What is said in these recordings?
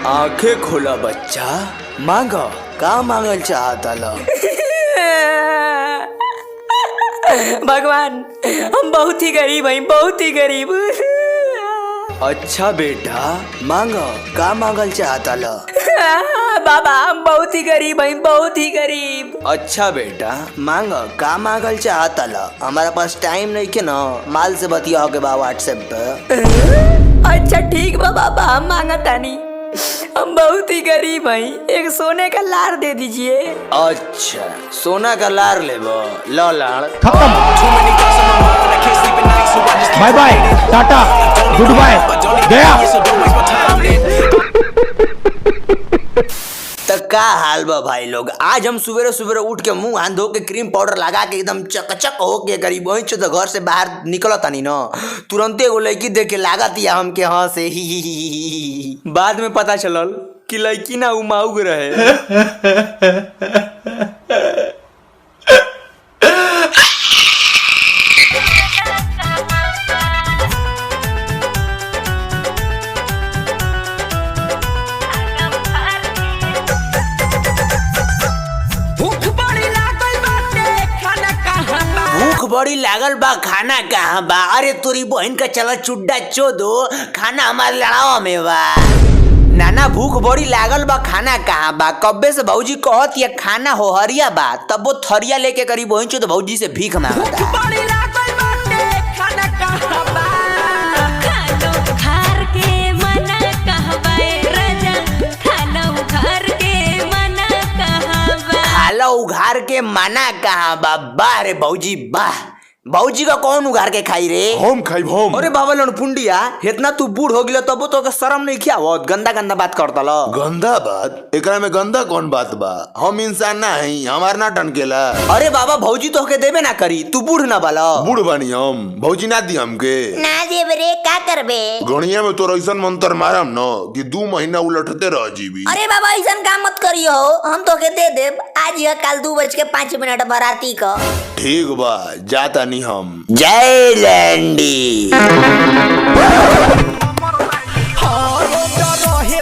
आंखें खोला बच्चा, मांगा का मांगल चाहता ला। भगवान, हम बहुत ही गरीब हैं, बहुत ही गरीब। अच्छा बेटा, मांगा का मांगल चाहता ला। बाबा, हम बहुत ही गरीब हैं, बहुत ही गरीब। अच्छा बेटा, मांगा का मांगल चाहता ला। हमारा पास टाइम नहीं के ना, माल से बतिया के बा व्हाट्सएप पे। अच्छा ठीक बा बाबा, हम मांगा तानी। हम बहुत ही गरीब हैं, एक सोने का लार दे दीजिए। अच्छा, सोना का लार लेबो, लो लाड़। खत्म। Bye bye, tata, goodbye, गया। तो का हाल बा भाई लोग। आज हम सुबह सुबह उठ के मुंह हाथ धो के क्रीम पाउडर लगा के एकदम चकचक हो के करीब वहीं तो घर से बाहर निकला तानी ना, तुरंते एगो लड़की देख के लागत या हमके हाँ से ही। बाद में पता चलल कि लड़की ना उमाउग रहे। भूख बड़ी लागल बा, खाना कहाँ बा। अरे तोरी बहन का चला चुड्डा चोदो, खाना हमारे लड़ावा में बा। नाना भूख बड़ी लागल बा, खाना कहाँ बा। कब्बे से भौजी कहत या खाना हो हरिया बा, तब वो थरिया लेके करी बहन चोद भौजी से भीख मांगता। उघार के मना कहाँ बा। बाह रे भौजी बाह, भौजी का कौन उघार के खाई रे? हम खाई हम। अरे बाबा लनपुंडिया, इतना तू बूढ़ हो गिला तब तो शर्म नहीं किया बहुत गंदा गंदा बात करता लो। गंदा बात? एकरा में गंदा कौन बात बा? हम इंसान ना हई, हमार ना टनकेला। अरे बाबा भौजी तो के देबे ना करी, तू बूढ़ ना बाला। बूढ़ बानी हम, भौजी ना दी हमके। ना देब रे, का करबे? गणिया में तो ऐसन मंत्र मारम न कि 2 महीना उलटते रह जीबी। अरे बाबा ऐसन काम मत करियो, हम तो के दे देब। आज या कल 2:05 बराती का। ठीक बा, जाता नहीं हम। जय लैंडी।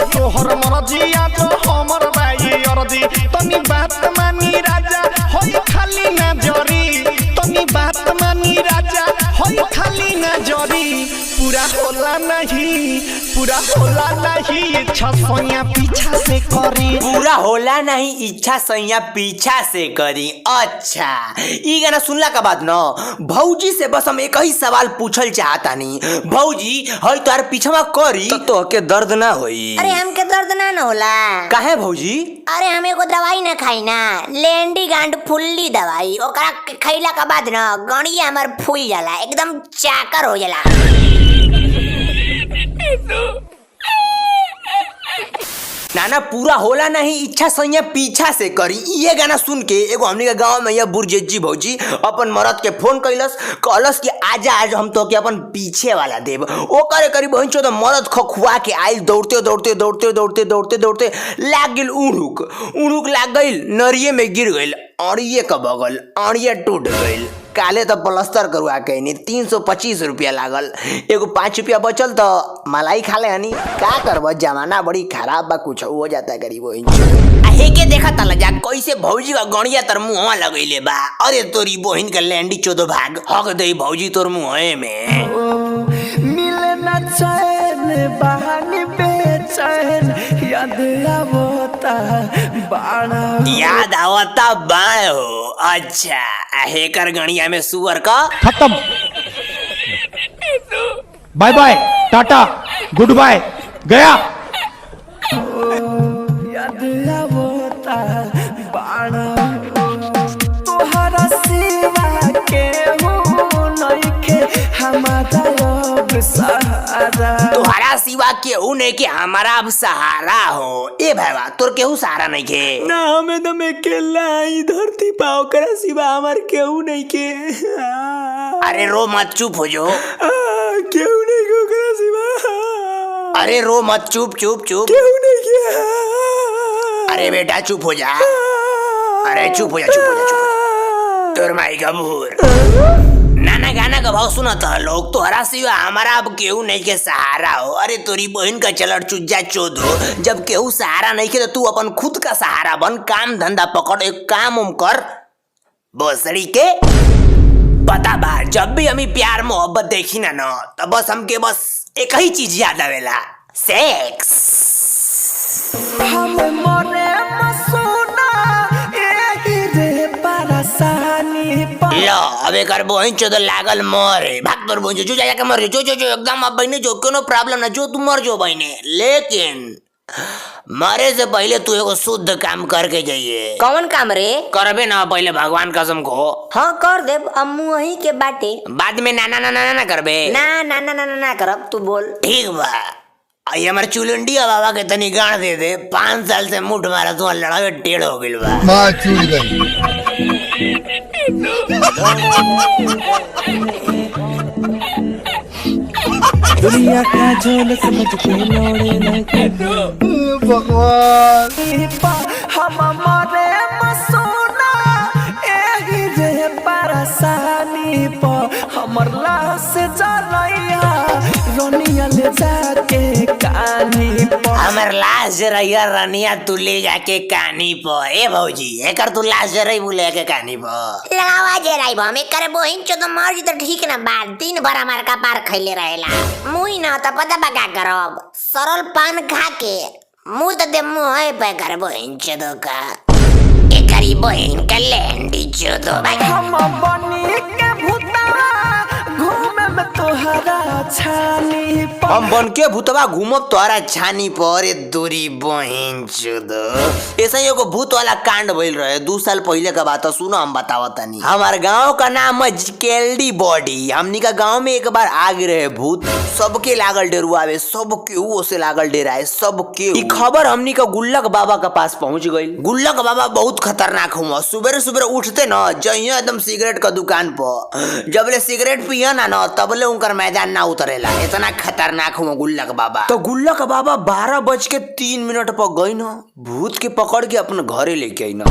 तोहर मर्जिया तो हमर बाई अर्जी, तनी बात मानी राजा होई खाली ना जरी, तनी बात मानी राजा होई खाली ना जरी। पूरा होला नहीं, पूरा होला नहीं, इच्छा सैया पीछा से करी। पूरा होला नहीं, इच्छा सैया पीछा से करी। अच्छा, ई गाना सुनला का बाद न भौजी से बस हम एक ही सवाल पूछल चाहता नहीं। भौजी हई तोहर पीछवा करी तो के दर्द ना होई? अरे हमके दर्द ना होला। काहे भौजी? अरे हमें को दवाई ना खाई ना, लेंडी गांड फुल्ली दवाई, ओकरा खइला के बाद ना गणिया हमर फूल जाला, एकदम चाकर हो जाला। नाना पूरा होला नहीं, इच्छा सैया पीछा से करी। ये गाना सुन के एगो हमनी के गांव में यह बुरजेजी भौजी अपन मरद के फोन कैलस, कहलस कि आजा आज हम तो के अपन पीछे वाला देव। ओ करे करीब वहीं तो मरद खखुआ के आइल, दौड़ते दौड़ते दौड़ते दौड़ते दौड़ते दौड़ते लाग गेल उड़ुक, उड़ुक लाग गइल, नरिये में गिर गइल, अड़िए का बगल अड़िए टूट गइल। काले तो प्लास्टर करवा के नहीं 325 रुपया लागल। एगो 5 रुपया बचल तो मलाई खा ले हनी। का करब, जमाना बड़ी खराब बा, कुछ हो जाता है गरीब। हे के देखा तला जा कैसे भौजी का गणिया तर मुंहवा लगैले बा। अरे तोरी बहिन के लैंडी चोदो भाग हक दे भौजी तोर मुंहे में। मिले ना चैन बहानी बेचैन, याद आवता बाणा, याद आवता बाय हो। अच्छा, हेकर गणिया में सुअर का खत्म। Bye bye, tata, goodbye, गया। याद आवता बाणा, तोहरा सिवा के हो नइखे हमारा अब सहारा। तुम्हारा सिवा केहू नहीं के हमारा अब सहारा हो। ए भाईवा तोर केहू सहारा नहीं के ना, हमें तो मैं अकेला ही धरती पाओ करा सिवा हमार केहू नहीं के। अरे रो मत, चुप हो जो। केहू नहीं को करा सिवा। अरे रो मत, चुप चुप चुप। केहू नहीं किया। अरे बेटा चुप हो जा। अरे चुप हो जा, चुप हो जा, चुप। तोर माई का भूर नाना गाना का भाव सुना था लोग तोहरा सिवा हमारा अब केहू नहीं के सहारा हो। अरे तोरी बहन का चलर चुज्जा चोद हो। जब केहू सहारा नहीं के तो तू अपन खुद का सहारा बन। काम धंधा पकड़, एक काम उम कर बोसड़ी के। पता बा जब भी हमें प्यार मोहब्बत देखी ना तो बस हमके बस एक ही चीज याद आवेला, सेक्स। लो अब एक बहन चोद लागल मरे, भाग तोर बहन जो जाके मर जो एकदम। अब बहने जो कोनो प्रॉब्लम ना, जो तू मर जो बहने, लेकिन मरे से पहले तू एगो शुद्ध काम करके जाइए। कौन काम रे? करबे ना पहले भगवान कसम को। हाँ कर देब, अम्मू वही के बाटे। बाद में नाना नाना नाना करबे ना करब, तू बोल। ठीक बा। आई हमारे चुलंडिया बाबा के तनी गाड़ दे दे। 5 साल से मुठ मारा तू लड़ावे टेढ़ हो गइल बा। माँ चूड़ गई। दुनिया का झोल समझ के लौड़े लगे भगवान हमारे मसोना एही रे परेशानी पर हमर लाश जरैया रोनिया ले जाके कहानी पर। हमर लाश जरैया रनिया तू ले जाके कहानी पर। ए भौजी एकर तू लाश जरई बुले के कहानी पर लगावा जे राई हम करे बहिन चो तो मर जी तो ठीक ना बा। दिन भर हमार का पार खैले रहेला। मुई ना तो पता बा का करब, सरल पान खा के मुंह तो दे मुंह पे करे बहिन चो का। एकरी बहिन का लेंडी चो दो भाई। हम बनी के भूतवा घूमे में तोहरा छानी पर। हम बन के भूतवा घूमब तोहरा छानी पर। ए दूरी बहिन चुद। ऐसा ही एगो भूत वाला कांड भइल रहे 2 साल पहले का बात है। सुनो हम बतावत तनी। हमार गांव का नाम है केल्डी बॉडी। हमनी का गांव में एक बार आग रहे भूत। सबके लागल डेरुआवे, सबके वो से लागल डेराए सबके। ई खबर हमनी का गुल्लक बाबा के पास पहुंच गई। गुल्लक बाबा बहुत खतरनाक हुआ। सुबह सुबह उठते न जइया एकदम सिगरेट का दुकान पर। जबले सिगरेट पिया ना तबले उनकर मैदान ना उतरेला। इतना खतरनाक हुआ गुल्लक बाबा। तो गुल्लक बाबा 12:03 पर गई न, भूत के पकड़ के अपने घरे लेके आई न।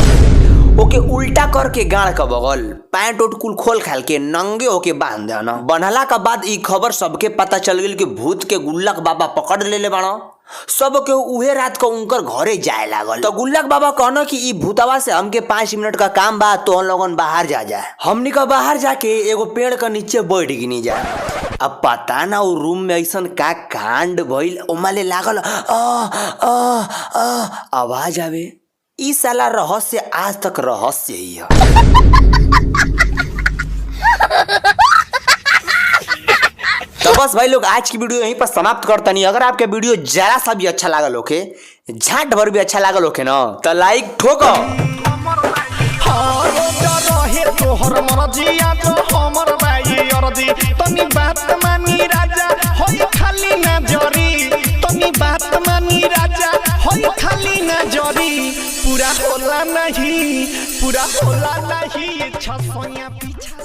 ओके उल्टा करके गाड़ का बगल पैंट उट कुल खोल खाल के नंगे होके बांध देना। बनहला का बाद ई खबर सबके पता चल गई कि भूत के गुल्लक बाबा पकड़ ले बाड़ा। सब के उहे रात को उनकर घरे जाए लागल। तो गुल्लक बाबा कहना कि ई भूतवा से हमके 5 मिनट का काम बा, तो हम लोगन बाहर जाए। हमनी का बाहर जाके एगो पेड़ का नीचे बैठ गिनी जाए। अब पता ना वो रूम में ऐसा का कांड भइल। ओमाले लागल आवाज आवे। ई साला रहस्य आज तक रहस्य ही है। तो बस भाई लोग आज की वीडियो यहीं पर समाप्त करता नहीं। अगर आपके वीडियो जरा सा भी अच्छा लागल होके, झाट भर भी अच्छा लागल होके ना, तो लाइक ठोको। तोहर मरजिया तो हमर बाई अरजी तनी बात मानी राजा होई खाली ना जरी। तनी बात मानी राजा होई खाली ना जरी। पूरा होला नहीं 6 सोया पीछा।